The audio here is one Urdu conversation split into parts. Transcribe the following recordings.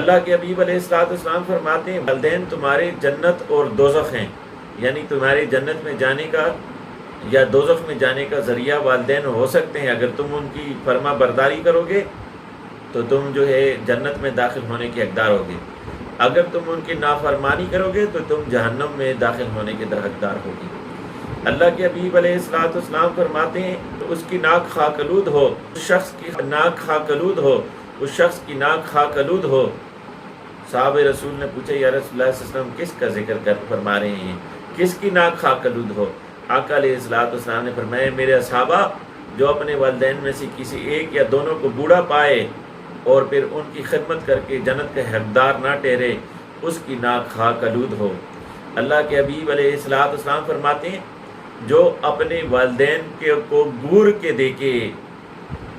اللہ کے حبیب علیہ السلام فرماتے ہیں والدین تمہارے جنت اور دوزخ ہیں، یعنی تمہارے جنت میں جانے کا یا دوزخ میں جانے کا ذریعہ والدین ہو سکتے ہیں۔ اگر تم ان کی فرما برداری کرو گے تو تم جو ہے جنت میں داخل ہونے کے حقدار ہوگے، اگر تم ان کی نافرمانی کرو گے تو تم جہنم میں داخل ہونے کے حقدار ہوگے۔ اللہ کے حبیب علیہ السلام فرماتے ہیں تو اس کی ناک خاکالود ہو، اس شخص کی ناک خاکالود ہو، اس شخص کی ناک خاکالود ہو۔ صحابہ رسول نے پوچھا یا رسول اللہ صلی اللہ علیہ وسلم کس کا ذکر فرما رہے ہیں، کس کی ناک خاکالود ہو؟ آقا علیہ السلام نے فرمایا میرے صحابہ جو اپنے والدین میں سے کسی ایک یا دونوں کو بوڑھا پائے اور پھر ان کی خدمت کر کے جنت کا حقدار نہ ٹھہرے، اس کی ناک خاکالود ہو۔ اللہ کے حبیب علیہ السلام فرماتے ہیں جو اپنے والدین کو گور کے دیکھے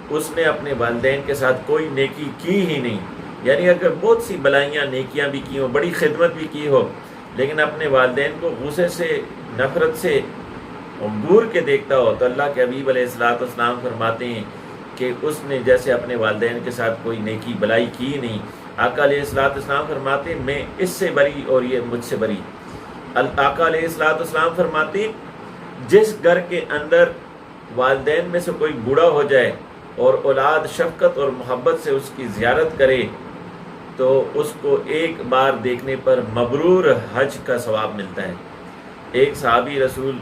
اس نے اپنے والدین کے ساتھ کوئی نیکی کی ہی نہیں، یعنی اگر بہت سی بلائیاں نیکیاں بھی کی ہوں، بڑی خدمت بھی کی ہو، لیکن اپنے والدین کو غصے سے نفرت سے گور کے دیکھتا ہو تو اللہ کے حبیب علیہ السلام فرماتے ہیں کہ اس نے جیسے اپنے والدین کے ساتھ کوئی نیکی بلائی کی نہیں۔ آقا علیہ السلام فرماتے ہیں میں اس سے بری اور یہ مجھ سے بری۔ آقا علیہ السلام فرماتے ہیں جس گھر کے اندر والدین میں سے کوئی بوڑھا ہو جائے اور اولاد شفقت اور محبت سے اس کی زیارت کرے تو اس کو ایک بار دیکھنے پر مبرور حج کا ثواب ملتا ہے۔ ایک صحابی رسول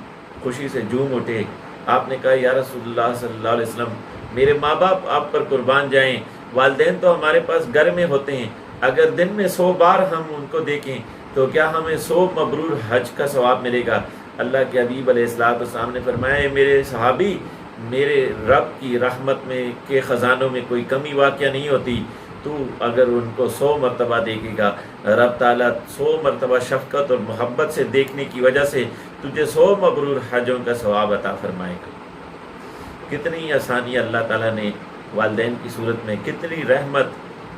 خوشی سے جھوم اٹھے، آپ نے کہا یا رسول اللہ صلی اللہ علیہ وسلم میرے ماں باپ آپ پر قربان جائیں، والدین تو ہمارے پاس گھر میں ہوتے ہیں، اگر دن میں 100 بار ہم ان کو دیکھیں تو کیا ہمیں 100 مبرور حج کا ثواب ملے گا؟ اللہ کے حبیب علیہ السلام نے فرمایا میرے صحابی میرے رب کی رحمت میں کے خزانوں میں کوئی کمی واقع نہیں ہوتی، تو اگر ان کو 100 مرتبہ دیکھے گا رب تعالیٰ 100 مرتبہ شفقت اور محبت سے دیکھنے کی وجہ سے تجھے 100 مبرور حجوں کا ثواب عطا فرمائے گا۔ کتنی آسانی اللہ تعالیٰ نے والدین کی صورت میں، کتنی رحمت،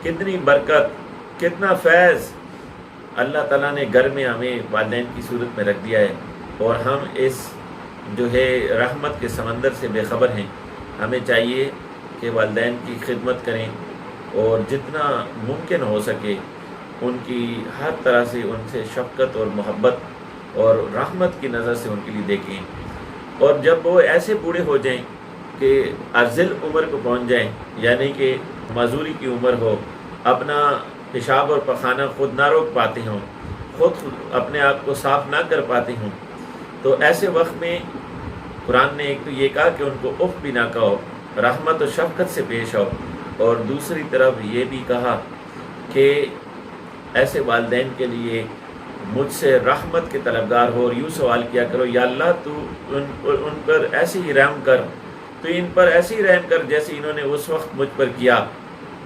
کتنی برکت، کتنا فیض اللہ تعالیٰ نے گھر میں ہمیں والدین کی صورت میں رکھ دیا ہے، اور ہم اس جو ہے رحمت کے سمندر سے بے خبر ہیں۔ ہمیں چاہیے کہ والدین کی خدمت کریں اور جتنا ممکن ہو سکے ان کی ہر طرح سے ان سے شفقت اور محبت اور رحمت کی نظر سے ان کے لیے دیکھیں، اور جب وہ ایسے بوڑھے ہو جائیں کہ ارذل عمر کو پہنچ جائیں، یعنی کہ معذوری کی عمر ہو، اپنا پیشاب اور پخانہ خود نہ روک پاتے ہوں، خود اپنے آپ کو صاف نہ کر پاتے ہوں، تو ایسے وقت میں قرآن نے ایک تو یہ کہا کہ ان کو اف بھی نہ کہو، رحمت و شفقت سے پیش آؤ، اور دوسری طرف یہ بھی کہا کہ ایسے والدین کے لیے مجھ سے رحمت کے طلبگار ہو، اور یوں سوال کیا کرو یا اللہ تو ان پر ایسے ہی رحم کر، تو ان پر ایسے ہی رحم کر جیسے انہوں نے اس وقت مجھ پر کیا،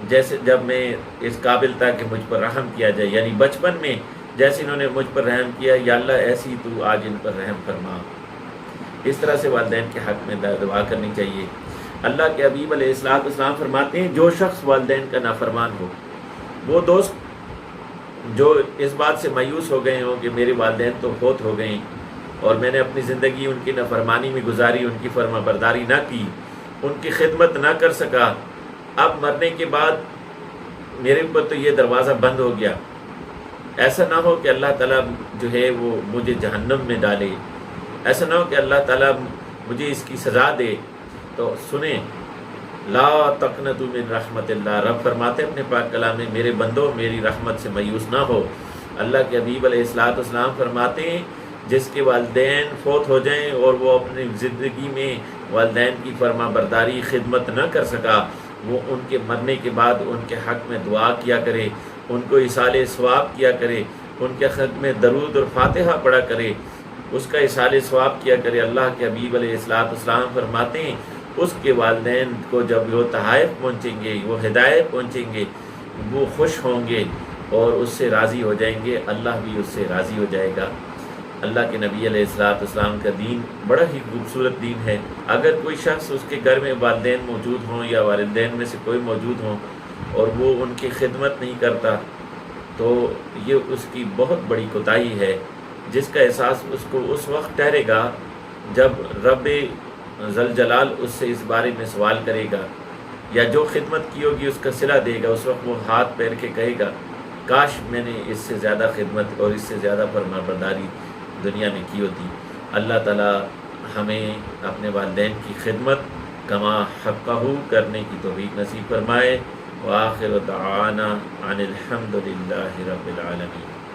جیسے جب میں اس قابل تھا کہ مجھ پر رحم کیا جائے، یعنی بچپن میں جیسے انہوں نے مجھ پر رحم کیا، یا اللہ ایسی تو آج ان پر رحم فرما۔ اس طرح سے والدین کے حق میں دعا کرنی چاہیے۔ اللہ کے حبیب علیہ السلام فرماتے ہیں جو شخص والدین کا نافرمان ہو، وہ دوست جو اس بات سے مایوس ہو گئے ہوں کہ میرے والدین تو فوت ہو گئے اور میں نے اپنی زندگی ان کی نافرمانی میں گزاری، ان کی فرما برداری نہ کی، ان کی خدمت نہ کر سکا، اب مرنے کے بعد میرے اوپر تو یہ دروازہ بند ہو گیا، ایسا نہ ہو کہ اللہ تعالیٰ جو ہے وہ مجھے جہنم میں ڈالے، ایسا نہ ہو کہ اللہ تعالیٰ مجھے اس کی سزا دے، تو سنیں لا تقنطوا من رحمت اللہ، رب فرماتے اپنے پاک کلام میں میرے بندو میری رحمت سے مایوس نہ ہو۔ اللہ کے حبیب علیہ السلام فرماتے ہیں جس کے والدین فوت ہو جائیں اور وہ اپنی زندگی میں والدین کی فرما برداری خدمت نہ کر سکا، وہ ان کے مرنے کے بعد ان کے حق میں دعا کیا کرے، ان کو ایصال ثواب کیا کرے، ان کے حق میں درود اور فاتحہ پڑھا کرے، اس کا ایصال ثواب کیا کرے۔ اللہ کے حبیب علیہ السلام فرماتے ہیں اس کے والدین کو جب وہ تحائف پہنچیں گے، وہ ہدایت پہنچیں گے، وہ خوش ہوں گے اور اس سے راضی ہو جائیں گے، اللہ بھی اس سے راضی ہو جائے گا۔ اللہ کے نبی علیہ السلام کا دین بڑا ہی خوبصورت دین ہے۔ اگر کوئی شخص اس کے گھر میں والدین موجود ہوں یا والدین میں سے کوئی موجود ہوں اور وہ ان کی خدمت نہیں کرتا تو یہ اس کی بہت بڑی کوتاہی ہے، جس کا احساس اس کو اس وقت ٹھہرے گا جب رب ذل جلال اس سے اس بارے میں سوال کرے گا، یا جو خدمت کی ہوگی اس کا صلہ دے گا، اس وقت وہ ہاتھ پیر کے کہے گا کاش میں نے اس سے زیادہ خدمت اور اس سے زیادہ فرمانبرداری دنیا میں کی ہوتی۔ اللہ تعالیٰ ہمیں اپنے والدین کی خدمت کما حقہ کرنے کی توفیق نصیب فرمائے۔ وآخر دعوانا ان الحمد للہ رب العالمین۔